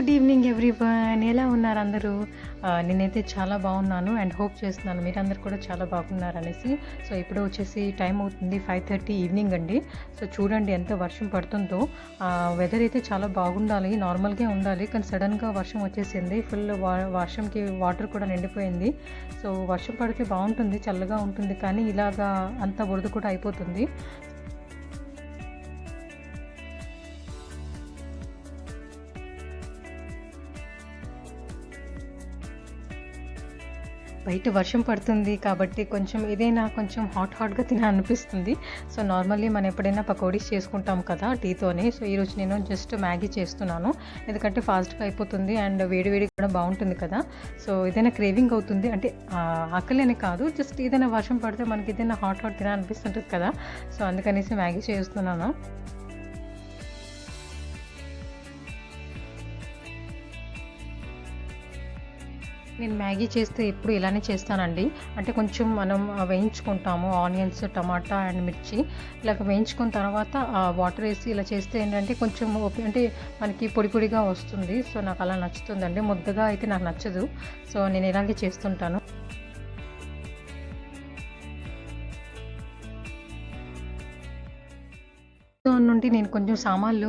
Good evening everyone. ఎలా ఉన్నారు అందరూ? నేనైతే చాలా బాగున్నాను అండ్ హోప్ చేస్తున్నాను మీరందరూ కూడా చాలా బాగున్నారనేసి. సో ఇప్పుడు వచ్చేసి టైం అవుతుంది 5:30 ఈవినింగ్ అండి. సో చూడండి ఎంత వర్షం పడుతుందో. వెదర్ అయితే చాలా బాగుండాలి, నార్మల్గా ఉండాలి, కానీ సడన్గా వర్షం వచ్చేసింది. ఫుల్ వర్షంకి వాటర్ కూడా నిండిపోయింది. సో వర్షం పడితే బాగుంటుంది, చల్లగా ఉంటుంది, కానీ ఇలాగా అంత బురద కూడా అయిపోతుంది. బయట వర్షం పడుతుంది కాబట్టి ఏదైనా కొంచెం హాట్‌గా తినాలనిపిస్తుంది. సో నార్మల్లీ మనం ఎప్పుడైనా పకోడీస్ చేసుకుంటాం కదా టీతోని. సో ఈరోజు నేను జస్ట్ మ్యాగీ చేస్తున్నాను. ఎందుకంటే ఫాస్ట్‌గా అయిపోతుంది అండ్ వేడి కూడా బాగుంటుంది కదా. సో ఏదైనా క్రేవింగ్ అవుతుంది అంటే ఆకలి అని కాదు, జస్ట్ ఏదైనా వర్షం పడితే మనకి ఏదైనా హాట్ తినాలనిపిస్తుంటుంది కదా. సో అందుకనేసి మ్యాగీ చేస్తున్నాను. నేను మ్యాగీ చేస్తే ఎప్పుడు ఇలానే చేస్తానండి. అంటే కొంచెం మనం వేయించుకుంటాము ఆనియన్స్, టమాటా అండ్ మిర్చి. ఇలాగ వేయించుకున్న తర్వాత వాటర్ వేసి ఇలా చేస్తే ఏంటంటే కొంచెం అంటే మనకి పొడిగా వస్తుంది. సో నాకు అలా నచ్చుతుందండి. ముద్దగా అయితే నాకు నచ్చదు. సో నేను ఇలాగే చేస్తుంటాను. నుండి నేను కొంచెం సామాన్లు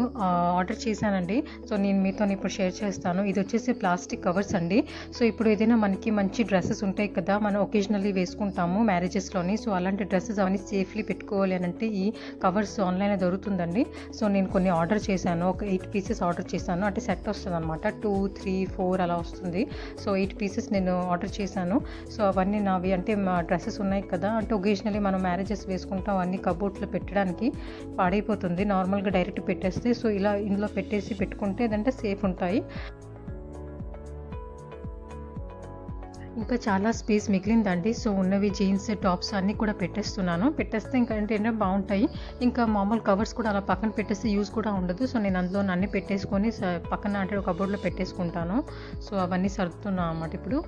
ఆర్డర్ చేశానండి. సో నేను మీతో ఇప్పుడు షేర్ చేస్తాను. ఇది వచ్చేసి ప్లాస్టిక్ కవర్స్ అండి. సో ఇప్పుడు ఏదైనా మనకి మంచి డ్రెస్సెస్ ఉంటాయి కదా, మనం ఒకేజనల్లీ వేసుకుంటాము మ్యారేజెస్లోని. సో అలాంటి డ్రెస్సెస్ అవన్నీ సేఫ్లీ పెట్టుకోవాలి అని అంటే ఈ కవర్స్ ఆన్లైన్లో దొరుకుతుందండి. సో నేను కొన్ని ఆర్డర్ చేశాను. ఒక 8 పీసెస్ ఆర్డర్ చేశాను. అంటే సెట్ వస్తుంది అనమాట. 2, 3, 4 అలా వస్తుంది. సో 8 పీసెస్ నేను ఆర్డర్ చేశాను. సో అవన్నీ నావి అంటే మా డ్రెస్సెస్ ఉన్నాయి కదా, అంటే ఒకేజనల్లీ మనం మ్యారేజెస్ వేసుకుంటాం, అన్ని కబోర్డ్లో పెట్టడానికి పాడైపోతుంది. నార్మల్గా డైరెక్ట్ పెట్టేస్తే. సో ఇలా ఇందులో పెట్టుకుంటే ఏదంటే సేఫ్ ఉంటాయి. ఇంకా చాలా స్పేస్ మిగిలిందండి. సో ఉన్నవి జీన్స్, టాప్స్ అన్నీ కూడా పెట్టేస్తే ఇంకా ఏంటంటే బాగుంటాయి. ఇంకా మామూలు కవర్స్ కూడా అలా పక్కన పెట్టేస్తే యూజ్ కూడా ఉండదు. సో నేను అందులో అన్నీ పెట్టేసుకొని పక్కన అంటే కబోర్డ్లో పెట్టేసుకుంటాను. సో అవన్నీ సర్దుతున్నాను అన్నమాట ఇప్పుడు.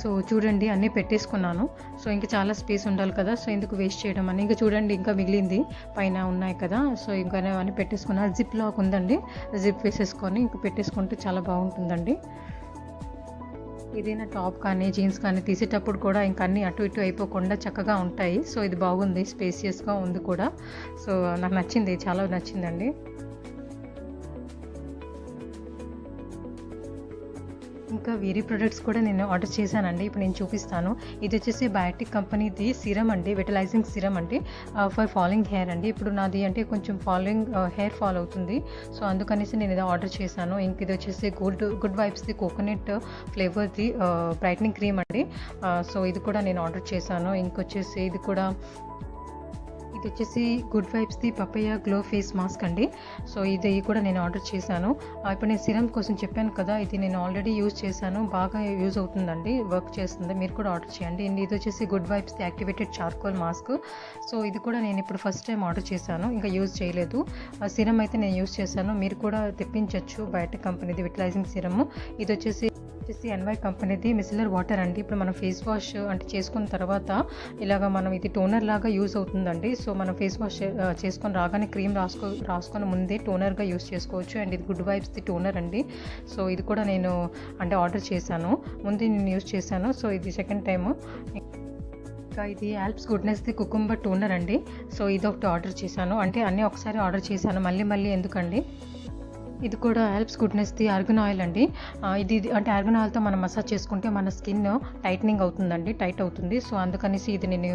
సో చూడండి అన్నీ పెట్టేసుకున్నాను. సో ఇంకా చాలా స్పేస్ ఉండాలి కదా, సో ఎందుకు వేస్ట్ చేయడం అని. ఇంకా చూడండి ఇంకా మిగిలింది పైన ఉన్నాయి కదా. సో ఇంకా అవన్నీ పెట్టేసుకున్నా. జిప్ లాక్ ఉందండి, జిప్ వేసేసుకొని ఇంకా పెట్టేసుకుంటే చాలా బాగుంటుందండి. ఏదైనా టాప్ కానీ జీన్స్ కానీ తీసేటప్పుడు కూడా ఇంకా అన్నీ అటు ఇటు అయిపోకుండా చక్కగా ఉంటాయి. సో ఇది బాగుంది, స్పేసియస్గా ఉంది కూడా. సో నాకు నచ్చింది, చాలా నచ్చిందండి. ఇంకా వేరే ప్రొడక్ట్స్ కూడా నేను ఆర్డర్ చేశానండి. ఇప్పుడు నేను చూపిస్తాను. ఇది వచ్చేసి బయోటిక్ కంపెనీది సిరమ్ అండి, విటలైజింగ్ సిరమ్ అండి, ఫర్ ఫాలింగ్ హెయిర్ అండి. ఇప్పుడు నాది అంటే కొంచెం హెయిర్ ఫాల్ అవుతుంది. సో అందుకనేసి నేను ఇది ఆర్డర్ చేశాను. ఇంక ఇది వచ్చేసి గుడ్ వైబ్స్ది కోకోనట్ ఫ్లేవర్ది బ్రైట్నింగ్ క్రీమ్ అండి. సో ఇది కూడా నేను ఆర్డర్ చేశాను. ఇంకొచ్చేసి ఇది వచ్చేసి గుడ్ వైబ్స్ది పపయ్య గ్లో ఫేస్ మాస్క్ అండి. సో ఇది కూడా నేను ఆర్డర్ చేశాను. ఇప్పుడు నేను సిరమ్ కోసం చెప్పాను కదా, ఇది నేను ఆల్రెడీ యూజ్ చేశాను, బాగా యూజ్ అవుతుందండి, వర్క్ చేస్తుంది. మీరు కూడా ఆర్డర్ చేయండి. ఇది వచ్చేసి గుడ్ వైబ్స్ది యాక్టివేటెడ్ చార్కోల్ మాస్క్. సో ఇది కూడా నేను ఇప్పుడు ఫస్ట్ టైం ఆర్డర్ చేశాను, ఇంకా యూజ్ చేయలేదు. సిరమ్ అయితే నేను యూజ్ చేశాను. మీరు కూడా తెప్పించవచ్చు బయట కంపెనీది విటలైజింగ్ సిరమ్. ఇది వచ్చేసి ఎన్వై కంపెనీది మిసిలర్ వాటర్ అండి. ఇప్పుడు మనం ఫేస్ వాష్ అంటే చేసుకున్న తర్వాత ఇలాగ మనం ఇది టోనర్ లాగా యూజ్ అవుతుందండి. సో మనం ఫేస్ వాష్ చేసుకొని రాగానే క్రీమ్ రాసుకొని ముందే టోనర్గా యూజ్ చేసుకోవచ్చు. అండ్ ఇది గుడ్ వైబ్స్ది టోనర్ అండి. సో ఇది కూడా నేను అంటే ఆర్డర్ చేశాను, ముందే నేను యూజ్ చేశాను. సో ఇది సెకండ్ టైము. ఇంకా ఇది ఆల్ప్స్ గుడ్నెస్ది కుకుంబర్ టోనర్ అండి. సో ఇది ఒకటి ఆర్డర్ చేశాను. అంటే అన్నీ ఒకసారి ఆర్డర్ చేశాను, మళ్ళీ ఎందుకండి. ఇది కూడా ఆల్ప్స్ గుడ్నెస్ది ఆర్గన్ ఆయిల్ అండి. ఇది అంటే ఆర్గన్ ఆయిల్తో మనం మసాజ్ చేసుకుంటే మన స్కిన్ టైట్ అవుతుంది. సో అందుకనేసి ఇది నేను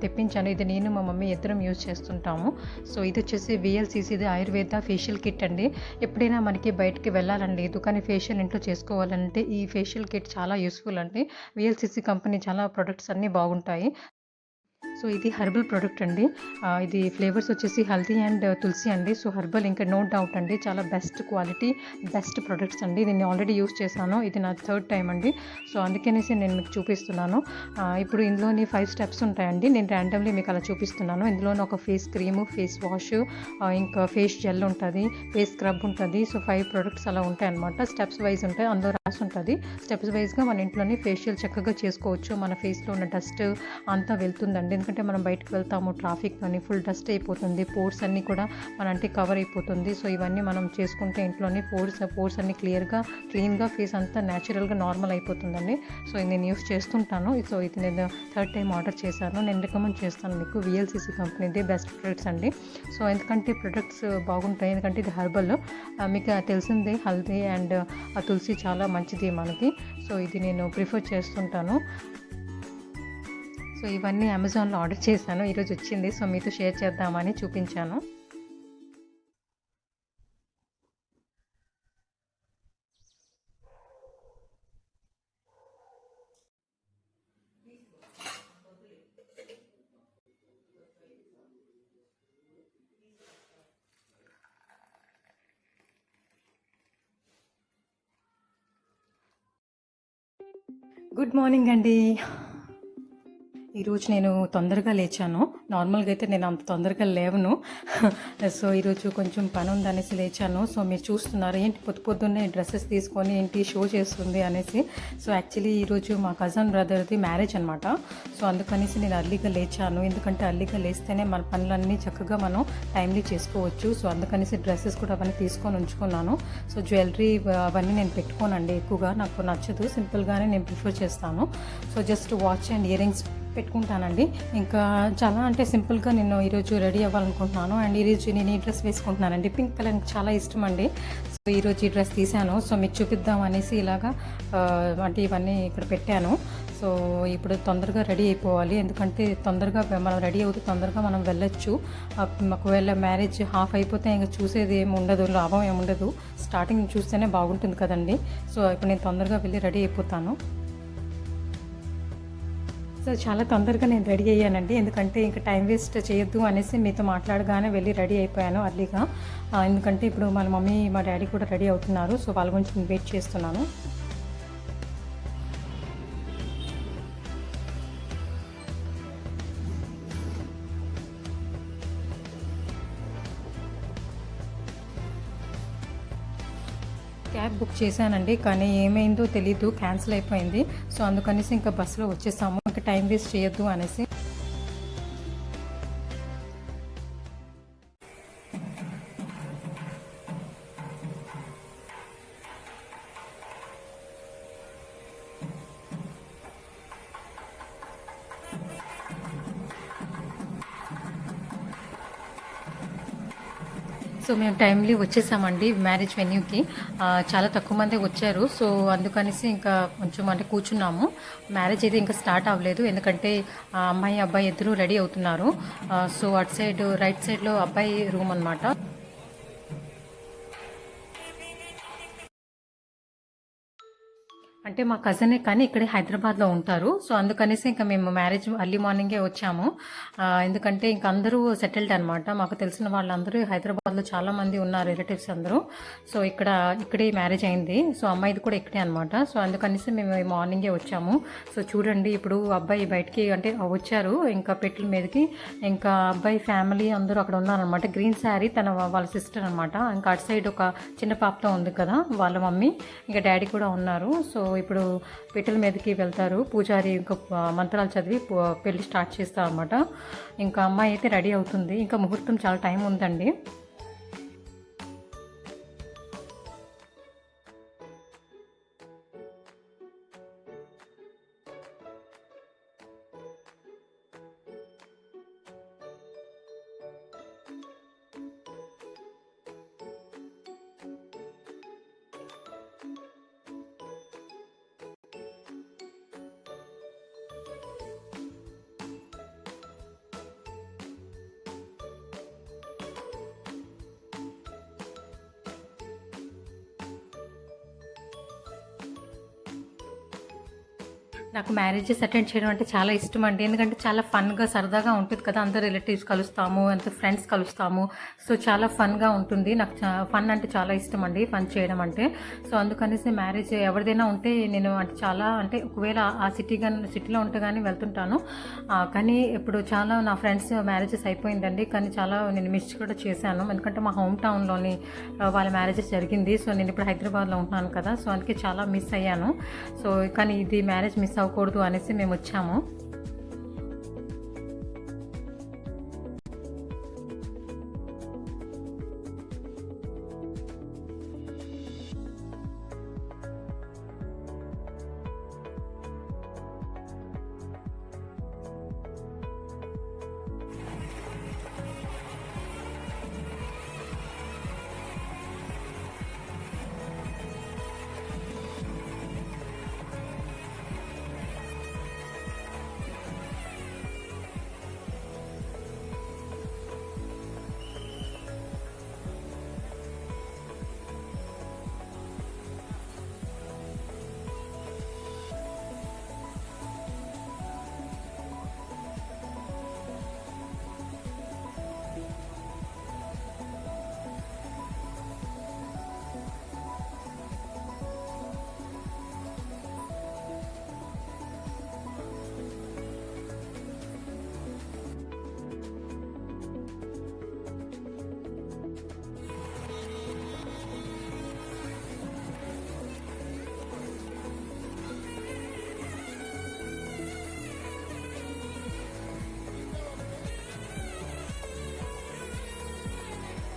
తెప్పించాను. ఇది నేను మా మమ్మీ ఇద్దరం యూజ్ చేస్తుంటాము. సో ఇది వచ్చేసి VLCCది ఆయుర్వేద ఫేషియల్ కిట్ అండి. ఎప్పుడైనా మనకి బయటికి వెళ్ళాలండి, కానీ ఫేషియల్ ఇంట్లో చేసుకోవాలంటే ఈ ఫేషియల్ కిట్ చాలా యూస్ఫుల్ అండి. VLCC కంపెనీ చాలా ప్రొడక్ట్స్ అన్నీ బాగుంటాయి. సో ఇది హెర్బల్ ప్రోడక్ట్ అండి. ఇది ఫ్లేవర్స్ వచ్చేసి హల్దీ అండ్ తులసి అండి. సో హెర్బల్ ఇంకా నో డౌట్ అండి, చాలా బెస్ట్ క్వాలిటీ, బెస్ట్ ప్రొడక్ట్స్ అండి. నేను ఆల్రెడీ యూస్ చేశాను, ఇది నా థర్డ్ టైం అండి. సో అందుకనేసి నేను మీకు చూపిస్తున్నాను. ఇప్పుడు ఇందులోని 5 స్టెప్స్ ఉంటాయండి. నేను ర్యాండమ్లీ మీకు అలా చూపిస్తున్నాను. ఇందులోని ఒక ఫేస్ క్రీము, ఫేస్ వాష్, ఇంకా ఫేస్ జెల్ ఉంటుంది, ఫేస్ స్క్రబ్ ఉంటుంది. సో 5 ప్రొడక్ట్స్ అలా ఉంటాయి అనమాట. స్టెప్స్ వైజ్ ఉంటాయి, అందులో రాసి ఉంటుంది. స్టెప్స్ వైజ్గా మన ఇంట్లోనే ఫేషియల్ చక్కగా చేసుకోవచ్చు. మన ఫేస్లో ఉన్న డస్ట్ అంతా వెళ్తుందండి. ఎందుకంటే మనం బయటకు వెళ్తాము ట్రాఫిక్లోని, ఫుల్ డస్ట్ అయిపోతుంది, పోర్స్ అన్నీ కూడా మన అంటే కవర్ అయిపోతుంది. సో ఇవన్నీ మనం చేసుకుంటే ఇంట్లోనే పోర్స్ అన్నీ క్లీన్గా ఫేస్ అంతా న్యాచురల్గా నార్మల్ అయిపోతుందండి. సో ఇది నేను యూస్ చేస్తుంటాను. సో ఇది నేను థర్డ్ టైం ఆర్డర్ చేశాను. నేను రికమెండ్ చేస్తాను మీకు, విఎల్సిసి కంపెనీది బెస్ట్ ప్రొడక్ట్స్ అండి. సో ఎందుకంటే ప్రొడక్ట్స్ బాగుంటాయి, ఎందుకంటే ఇది హెర్బల్, మీకు తెలిసిందే హల్దీ అండ్ తులసి చాలా మంచిది మనకి. సో ఇది నేను ప్రిఫర్ చేస్తుంటాను. సో ఇవన్నీ అమెజాన్లో ఆర్డర్ చేశాను, ఈరోజు వచ్చింది. సో మీతో షేర్ చేద్దామని చూపించాను. గుడ్ మార్నింగ్ అండి. ఈరోజు నేను తొందరగా లేచాను. నార్మల్గా అయితే నేను అంత తొందరగా లేవను. సో ఈరోజు కొంచెం పని ఉందనేసి లేచాను. సో మీరు చూస్తున్నారు ఏంటి పొద్దున్నే డ్రెస్సెస్ తీసుకొని ఏంటి షో చేస్తుంది అనేసి. సో యాక్చువల్లీ ఈరోజు మా కజన్ బ్రదర్ది మ్యారేజ్ అనమాట. సో అందుకనేసి నేను అర్లీగా లేచాను. ఎందుకంటే అర్లీగా లేస్తేనే మన పనులన్నీ చక్కగా మనం టైమ్లీ చేసుకోవచ్చు. సో అందుకనేసి డ్రెస్సెస్ కూడా అవన్నీ తీసుకొని ఉంచుకున్నాను. సో జ్యువెలరీ అవన్నీ నేను పెట్టుకోనండి, ఎక్కువగా నాకు నచ్చదు, సింపుల్గానే నేను ప్రిఫర్ చేస్తాను. So just watch and earrings పెట్టుకుంటానండి. ఇంకా చాలా అంటే సింపుల్గా నేను ఈరోజు రెడీ అవ్వాలనుకుంటున్నాను. అండ్ ఈరోజు నేను ఈ డ్రెస్ వేసుకుంటున్నానండి, పింక్ కలర్ నాకు చాలా ఇష్టం అండి. సో ఈరోజు ఈ డ్రెస్ తీసాను. సో మీకు చూపిద్దాం అనేసి ఇలాగా అంటే ఇవన్నీ ఇక్కడ పెట్టాను. సో ఇప్పుడు తొందరగా రెడీ అయిపోవాలి, ఎందుకంటే తొందరగా మనం రెడీ అవుతూ తొందరగా మనం వెళ్ళొచ్చు. ఒకవేళ మ్యారేజ్ హాఫ్ అయిపోతే ఇంకా చూసేది ఏమి ఉండదు, లాభం ఏముండదు. స్టార్టింగ్ చూస్తేనే బాగుంటుంది కదండి. సో ఇప్పుడు నేను తొందరగా వెళ్ళి రెడీ అయిపోతాను. సో చాలా తొందరగా నేను రెడీ అయ్యానండి, ఎందుకంటే ఇంకా టైం వేస్ట్ చేయొద్దు అనేసి మీతో మాట్లాడగానే వెళ్ళి రెడీ అయిపోయాను అర్లీగా. ఎందుకంటే ఇప్పుడు మా మమ్మీ మా డాడీ కూడా రెడీ అవుతున్నారు. సో వాళ్ళ గురించి నేను వెయిట్ చేస్తున్నాను. క్యాబ్ బుక్ చేశానండి, కానీ ఏమైందో తెలీదు, క్యాన్సిల్ అయిపోయింది. సో అందుకనేసి ఇంకా బస్సులో వచ్చేసాము, ఇంకా టైం వేస్ట్ చేయొద్దు అనేసి. సో మేము టైమ్లీ వచ్చేసామండి మ్యారేజ్ వెన్యూకి. చాలా తక్కువ మంది వచ్చారు. సో అందుకనేసి ఇంకా కొంచెం అంటే కూర్చున్నాము. మ్యారేజ్ అయితే ఇంకా స్టార్ట్ అవ్వలేదు, ఎందుకంటే అమ్మాయి అబ్బాయి ఇద్దరు రెడీ అవుతున్నారు. సో అటు సైడ్ రైట్ సైడ్లో అబ్బాయి రూమ్ అనమాట. అంటే మా కజినే, కానీ ఇక్కడే హైదరాబాద్లో ఉంటారు. సో అందుకనేసి ఇంకా మేము మ్యారేజ్ అర్లీ మార్నింగే వచ్చాము. ఎందుకంటే ఇంక అందరూ సెటిల్డ్ అనమాట. మాకు తెలిసిన వాళ్ళందరూ హైదరాబాద్లో చాలామంది ఉన్నారు, రిలేటివ్స్ అందరూ. సో ఇక్కడే మ్యారేజ్ అయింది. సో అమ్మాయిది కూడా ఇక్కడే అనమాట. సో అందుకనేసి మేము మార్నింగే వచ్చాము. సో చూడండి ఇప్పుడు అబ్బాయి బయటికి అంటే వచ్చారు, ఇంకా పెట్టెల మీదకి. ఇంకా అబ్బాయి ఫ్యామిలీ అందరూ అక్కడ ఉన్నారనమాట. గ్రీన్ శారీ వాళ్ళ సిస్టర్ అనమాట. ఇంకా అటు సైడ్ ఒక చిన్న పాపతో ఉంది కదా వాళ్ళ మమ్మీ, ఇంకా డాడీ కూడా ఉన్నారు. సో ఇప్పుడు పెట్టెల మీదకి వెళ్తారు. పూజారి ఇంకా మంత్రాలు చదివి పెళ్లి స్టార్ట్ చేస్తారు అనమాట. ఇంకా అమ్మాయి అయితే రెడీ అవుతుంది, ఇంకా ముహూర్తం చాలా టైం ఉందండి. నాకు మ్యారేజెస్ అటెండ్ చేయడం అంటే చాలా ఇష్టం అండి. ఎందుకంటే చాలా ఫన్‌గా, సరదాగా ఉంటుంది కదా! అందరు రిలేటివ్స్ కలుస్తాము, అంత ఫ్రెండ్స్ కలుస్తాము. సో, చాలా ఫన్‌గా ఉంటుంది. నాకు ఫన్ అంటే చాలా ఇష్టం అండి, ఫన్ చేయడం అంటే. సో, అందుకనేసి మ్యారేజ్ ఎవరిదైనా ఉంటే నేను అంటే చాలా అంటే ఒకవేళ ఆ సిటీలో ఉంటే గానీ వెళ్తుంటాను. కానీ ఇప్పుడు చాలా నా ఫ్రెండ్స్ మ్యారేజెస్ అయిపోయిందండి. కానీ చాలా నేను మిస్ కూడా చేశాను. ఎందుకంటే మా హోమ్ టౌన్‌లోని వాళ్ళ మ్యారేజెస్ జరిగింది. సో, నేను ఇప్పుడు హైదరాబాద్‌లో ఉంటున్నాను కదా! సో, అందుకే చాలా మిస్ అయ్యాను. సో, కానీ ఇది మ్యారేజ్ మిస్ అవ్వకూడదు అనేసి మేమొచ్చాము.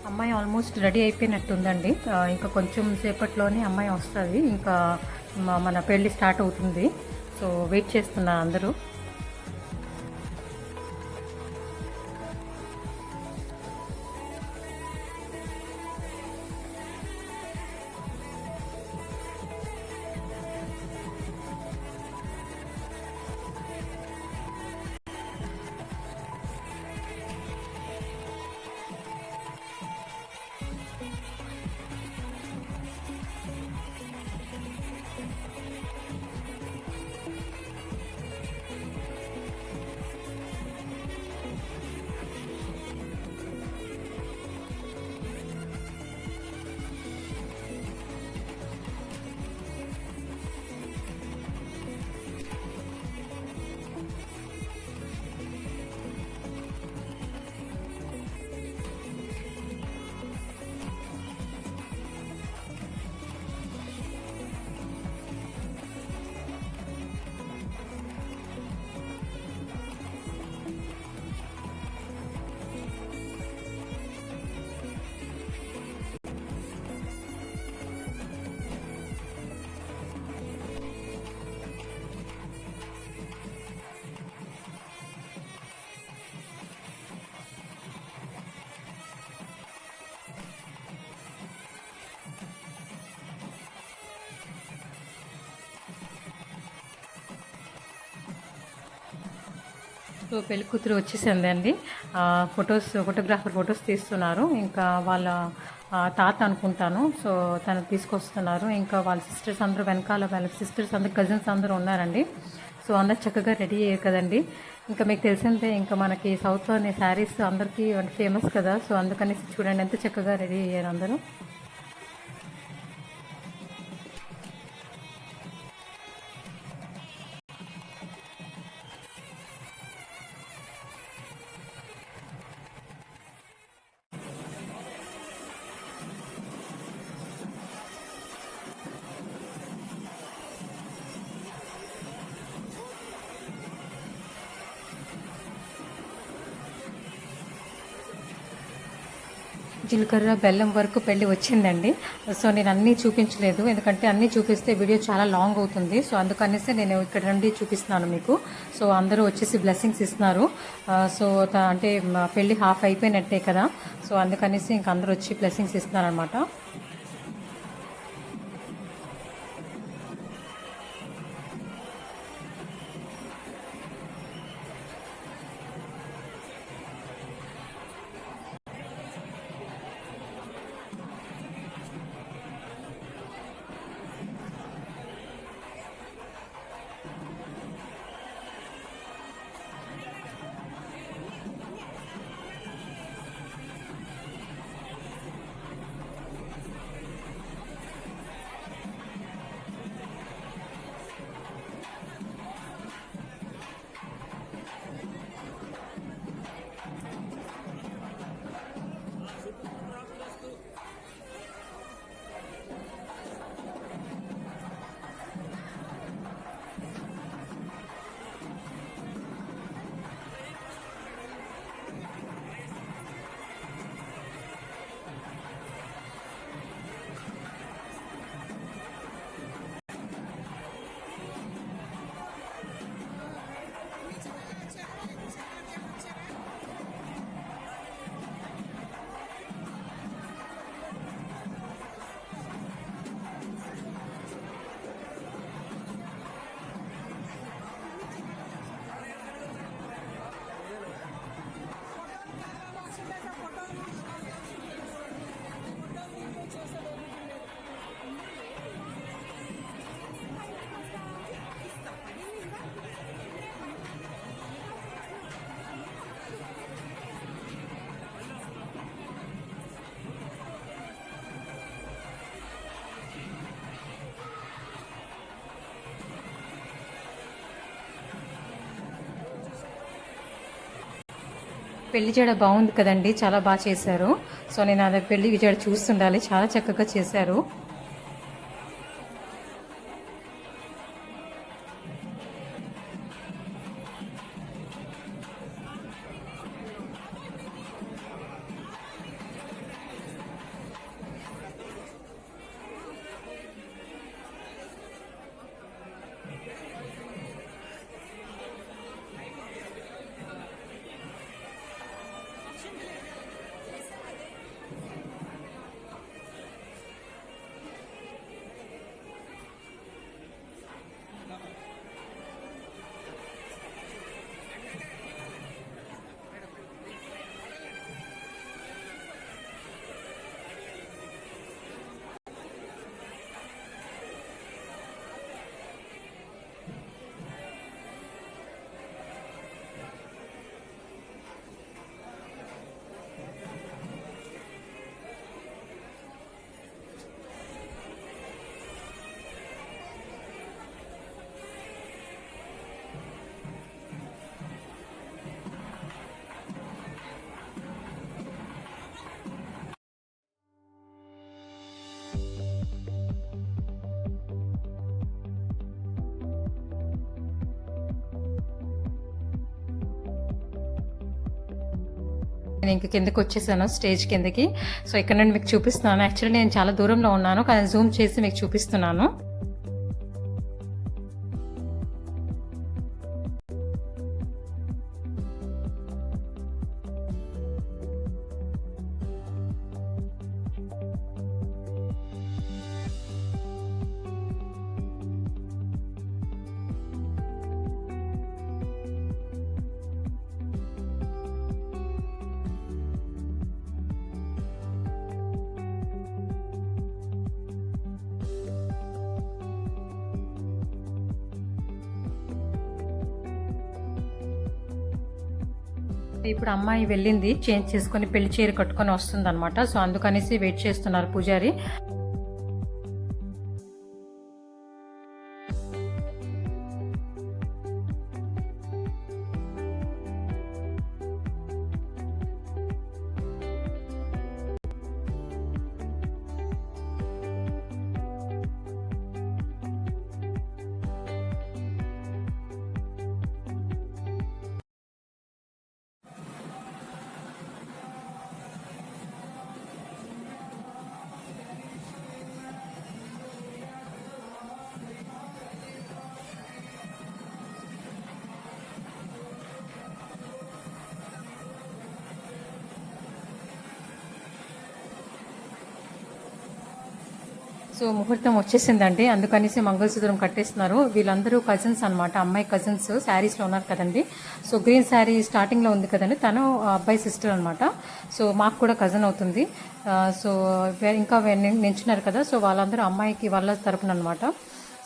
అమ్మాయి ఆల్మోస్ట్ రెడీ అయిపోయినట్టుందండి. ఇంకా కొంచెం సేపట్లోనే అమ్మాయి వస్తుంది. ఇంకా మన పెళ్ళి స్టార్ట్ అవుతుంది. సో వెయిట్ చేస్తున్నారు అందరూ. సో పెళ్లి కూతురు వచ్చేసిందండి. ఫోటోగ్రాఫర్ ఫొటోస్ తీస్తున్నారు. ఇంకా వాళ్ళ తాత అనుకుంటాను. సో తను తీసుకొస్తున్నారు. ఇంకా వాళ్ళ సిస్టర్స్ అందరూ వెనకాల, వాళ్ళ సిస్టర్స్ అందరూ, కజిన్స్ అందరూ ఉన్నారండి. సో అందరు చక్కగా రెడీ అయ్యారు కదండి. ఇంకా మీకు తెలిసిందే, ఇంకా మనకి సౌత్లోని శారీస్ అందరికీ ఫేమస్ కదా. సో అందుకనేసి చూడండి ఎంత చక్కగా రెడీ అయ్యారు అందరూ. జీలకర్ర బెల్లం వరకు పెళ్ళి వచ్చిందండి. సో నేను అన్నీ చూపించలేదు, ఎందుకంటే అన్నీ చూపిస్తే వీడియో చాలా లాంగ్ అవుతుంది. సో అందుకనేసి నేను ఇక్కడ నుండి చూపిస్తున్నాను మీకు. సో అందరూ వచ్చేసి బ్లెస్సింగ్స్ ఇస్తున్నారు. సో అంటే పెళ్ళి హాఫ్ అయిపోయినట్టే కదా. సో అందుకనేసి ఇంక అందరూ వచ్చి బ్లెస్సింగ్స్ ఇస్తున్నారు అనమాట. పెళ్లి జడ బాగుంది కదండి, చాలా బాగా చేశారు. సో నేను అదే పెళ్లి జడ చూస్తుండాలి, చాలా చక్కగా చేశారు. నేను ఇంక కిందకి వచ్చేసాను, స్టేజ్ కిందకి. సో ఇక్కడ నుండి మీకు చూపిస్తున్నాను. యాక్చువల్లీ నేను చాలా దూరంలో ఉన్నాను, కానీ జూమ్ చేసి మీకు చూపిస్తున్నాను. ఇప్పుడు అమ్మాయి వెళ్ళింది, చేంజ్ చేసుకొని పెళ్లి చీర కట్టుకొని వస్తుంది అనమాట. సో అందుకనేసి వెయిట్ చేస్తున్నారు పూజారి. సో ముహూర్తం వచ్చేసిందండి, అందుకనేసి మంగళసూత్రం కట్టేస్తున్నారు. వీళ్ళందరూ కజిన్స్ అనమాట, అమ్మాయి కజిన్స్ శారీస్లో ఉన్నారు కదండి. సో గ్రీన్ శారీ స్టార్టింగ్లో ఉంది కదండి, తను అబ్బాయి సిస్టర్ అనమాట. సో మాకు కూడా కజిన్ అవుతుంది. సో ఇంకా నించున్నారు కదా, సో వాళ్ళందరూ అమ్మాయికి వాళ్ళ తరపున అనమాట.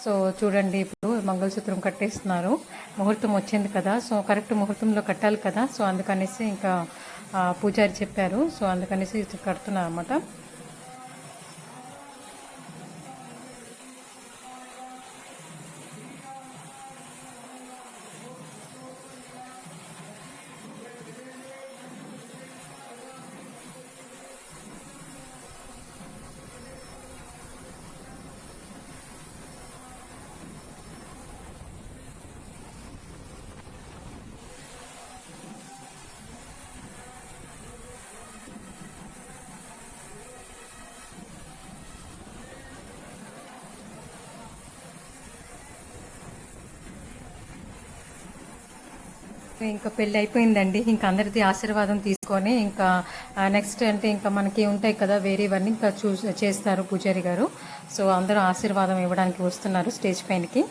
సో చూడండి, ఇప్పుడు మంగళసూత్రం కట్టేస్తున్నారు. ముహూర్తం వచ్చింది కదా, సో కరెక్ట్ ముహూర్తంలో కట్టాలి కదా. సో అందుకనేసి ఇంకా పూజారి చెప్పారు, సో అందుకనేసి కడుతున్నారు అనమాట. ఇంకా పెళ్ళి అయిపోయిందండి, ఇంకా అందరిది ఆశీర్వాదం తీసుకొని ఇంకా నెక్స్ట్ అంటే ఇంకా మనకి ఉంటాయి కదా వేరేవన్నీ ఇంకా చేస్తారు పూజారి గారు. సో అందరూ ఆశీర్వాదం ఇవ్వడానికి వస్తున్నారు స్టేజ్ పైనకి.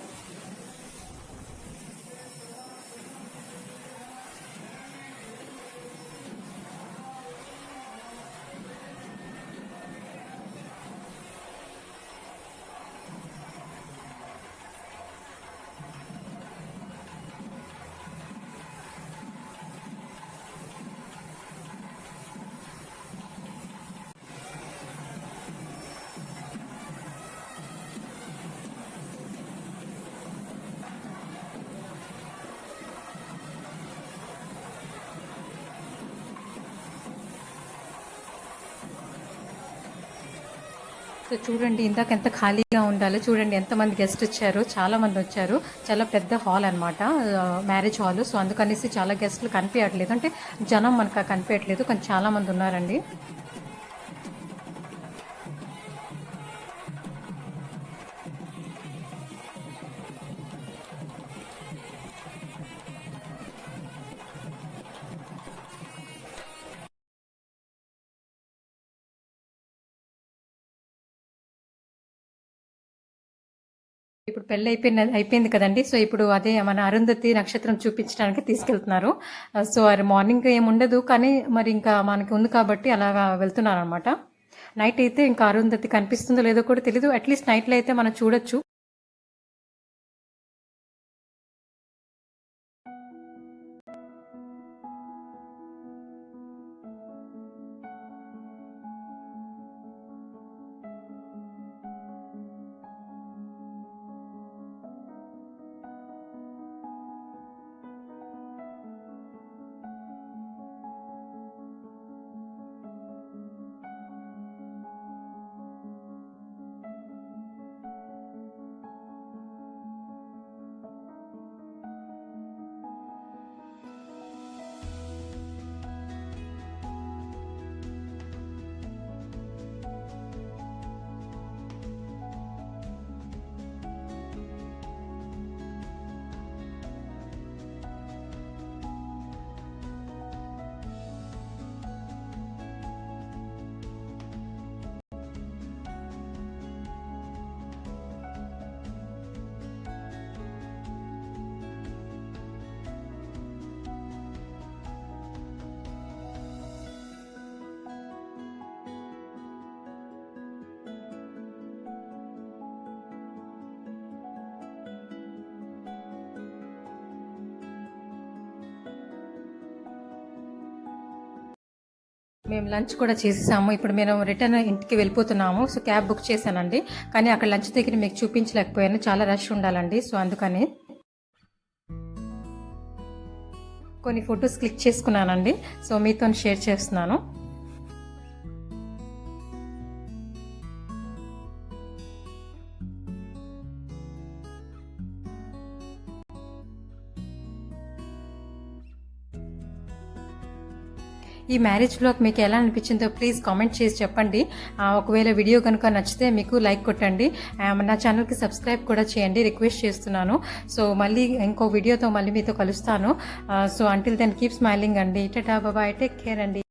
సో చూడండి ఇందాక ఎంత ఖాళీగా ఉండాలో చూడండి, ఎంతమంది గెస్ట్ వచ్చారు, చాలా మంది వచ్చారు. చాలా పెద్ద హాల్ అనమాట, మ్యారేజ్ హాల్. సో అందుకనేసి చాలా గెస్ట్లు కనిపించట్లేదు, అంటే జనం మనకు కనిపించట్లేదు, కానీ చాలా మంది ఉన్నారండి. ఇప్పుడు పెళ్ళి అయిపోయింది కదండి. సో ఇప్పుడు అదే మన అరుంధతి నక్షత్రం చూపించడానికి తీసుకెళ్తున్నారు. సో అది మార్నింగ్ ఏముండదు, కానీ మరి ఇంకా మనకి ఉంది కాబట్టి అలాగా వెళ్తున్నారు అనమాట. నైట్ అయితే ఇంకా అరుంధతి కనిపిస్తుందో లేదో కూడా తెలీదు. అట్లీస్ట్ నైట్లో అయితే మనం చూడొచ్చు. మేము లంచ్ కూడా చేసేసాము. ఇప్పుడు మేము రిటర్న్ ఇంటికి వెళ్ళిపోతున్నాము. సో క్యాబ్ బుక్ చేశానండి, కానీ అక్కడ లంచ్ దగ్గర మీకు చూపించలేకపోయాను, చాలా రష్ ఉండాలండి. సో అందుకని కొన్ని ఫొటోస్ క్లిక్ చేసుకున్నానండి. సో మీతో షేర్ చేస్తున్నాను. ఈ మ్యారేజ్ బ్లాగ్ మీకు ఎలా అనిపించిందో ప్లీజ్ కామెంట్ చేసి చెప్పండి. ఒకవేళ వీడియో కనుక నచ్చితే మీకు లైక్ కొట్టండి. నా ఛానల్కి సబ్స్క్రైబ్ కూడా చేయండి, రిక్వెస్ట్ చేస్తున్నాను. సో మళ్ళీ ఇంకో వీడియోతో మళ్ళీ మీతో కలుస్తాను. So until then keep smiling అండి. టాటా బాబాయ్, టేక్ కేర్ అండి.